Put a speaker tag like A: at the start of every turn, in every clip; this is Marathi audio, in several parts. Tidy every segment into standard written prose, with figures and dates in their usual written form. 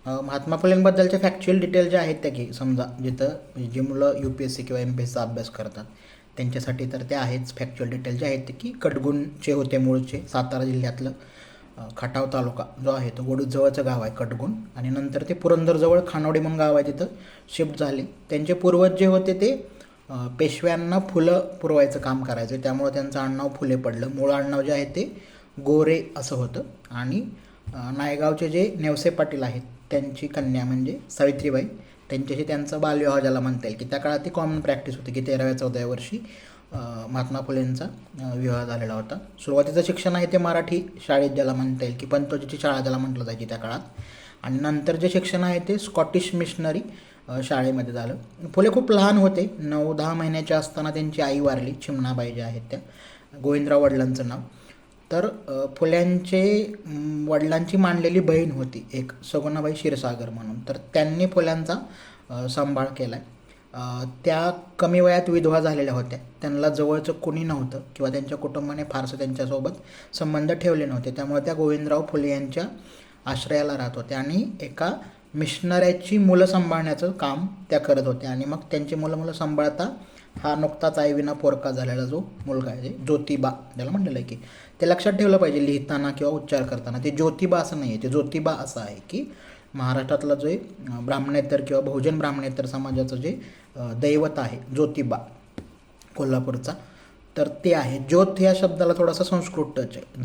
A: महात्मा फुलेंबद्दलच्या फॅक्च्युअल डिटेल ज्या आहेत त्या की समजा जिथं जी मुलं UPSC किंवा MPSCचा अभ्यास करतात त्यांच्यासाठी तर त्या आहेच. फॅक्च्युअल डिटेल जे आहेत ते की कटगुणचे होते मूळचे, सातारा जिल्ह्यातलं खटाव तालुका जो आहे तो वडूजवळचं गाव आहे कटगुण, आणि नंतर ते पुरंदरजवळ खानवडी म्हणून गाव आहे तिथं शिफ्ट झाले. त्यांचे पूर्वज जे होते ते पेशव्यांना फुलं पुरवायचं काम करायचं, त्यामुळे त्यांचं आडनाव फुले पडलं. मूळ आडनाव जे आहे ते गोरे असं होतं. आणि नायगावचे जे नेवसे पाटील आहेत त्यांची कन्या म्हणजे सावित्रीबाई, त्यांच्याशी त्यांचा बालविवाह ज्याला म्हणता येईल की त्या काळात ती कॉमन प्रॅक्टिस होती की 13व्या-14व्या वर्षी महात्मा फुलेंचा विवाह झालेला होता. सुरुवातीचं शिक्षण आहे ते मराठी शाळेत ज्याला म्हणता येईल की पंतोजीची शाळा ज्याला म्हटलं जायची त्या काळात, आणि नंतर जे शिक्षण आहे ते स्कॉटिश मिशनरी शाळेमध्ये झालं. फुले खूप लहान होते, 9-10 महिन्याच्या असताना त्यांची आई वारली, चिमणाबाई ज्या आहेत त्या, गोविंदराव वडिलांचं नाव. तर फुल्यांचे वडिलांची मांडलेली बहीण होती एक सगुणाबाई क्षीरसागर म्हणून, तर त्यांनी फुल्यांचा सांभाळ केला आहे. त्या कमी वयात विधवा झालेल्या होत्या, त्यांना जवळचं कोणी नव्हतं किंवा त्यांच्या कुटुंबाने फारसं त्यांच्यासोबत संबंध ठेवले नव्हते, त्यामुळे त्या गोविंदराव फुले यांच्या आश्रयाला राहत होत्या आणि एका मिशनऱ्याची मुलं सांभाळण्याचं काम त्या करत होत्या. आणि मग त्यांची मुलं सांभाळता हा नुकताच आईविना पोरका झालेला जो मुलगा आहे ज्योतिबा ज्याला म्हणलेलं आहे की ते लक्षात ठेवलं पाहिजे लिहिताना किंवा उच्चार करताना. ते ज्योतिबा असं नाही आहे, ते ज्योतिबा असं आहे की महाराष्ट्रातलं जे ब्राह्मणेतर किंवा बहुजन ब्राह्मणेतर समाजाचं जे दैवत आहे ज्योतिबा कोल्हापूरचा, तर ते आहे. ज्योत या शब्दाला थोडासा संस्कृत टच आहे,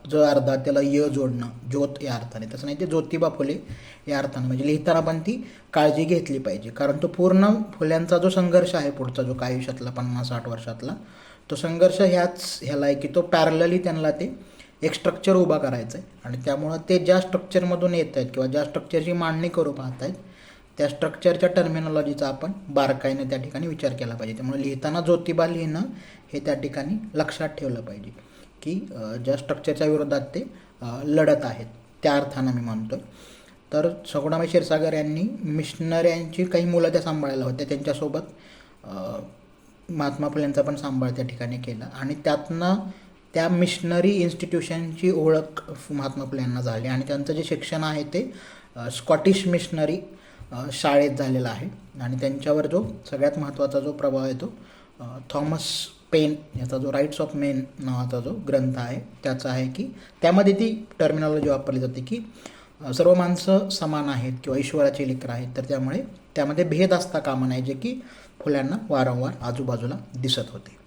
A: ज अर्धा त्याला य जोडणं ज्योत या अर्थाने, तसं नाही ते ज्योतिबा फुले या अर्थाने. म्हणजे लिहिताना पण ती काळजी घेतली पाहिजे, कारण तो पूर्ण फुल्यांचा जो संघर्ष आहे पुढचा जो काय आयुष्यातला 50-60 वर्षातला तो संघर्ष ह्याला आहे की तो पॅरलली त्यांना ते एक स्ट्रक्चर उभा करायचं आहे. आणि त्यामुळं ते ज्या स्ट्रक्चरमधून येत आहेत किंवा ज्या स्ट्रक्चरची मांडणी करू पाहत आहेत त्या स्ट्रक्चरच्या टर्मिनॉलॉजीचा आपण बारकाईने त्या ठिकाणी विचार केला पाहिजे. त्यामुळे लिहिताना ज्योतिबा लिहिणं हे त्या ठिकाणी लक्षात ठेवलं पाहिजे की ज्या स्ट्रक्चरच्या विरोधात ते लढत आहेत त्या अर्थानं मी म्हणतो. तर सगुणाबाई क्षीरसागर यांनी मिशनऱ्यांची काही मुलं त्या सांभाळायला होत्या, त्यांच्यासोबत महात्मा फुलेंचा पण सांभाळ त्या ठिकाणी केला. आणि त्यातनं त्या मिशनरी इन्स्टिट्यूशनची ओळख महात्मा फुले यांना झाली आणि त्यांचं जे शिक्षण आहे ते स्कॉटिश मिशनरी शाळेत झालेला आहे. आणि त्यांच्यावर जो सगळ्यात महत्त्वाचा जो प्रभाव आहे तो थॉमस पेन याचा जो राईट्स ऑफ मेन नावाचा जो ग्रंथ आहे त्याचा आहे की त्यामध्ये ती टर्मिनॉलॉजी वापरली जाते की सर्व माणसं समान आहेत किंवा ईश्वराचे लेकरं आहेत, तर त्यामुळे त्यामध्ये भेद असता कामा नये, जे की फुल्यांना वारंवार आजूबाजूला दिसत होते.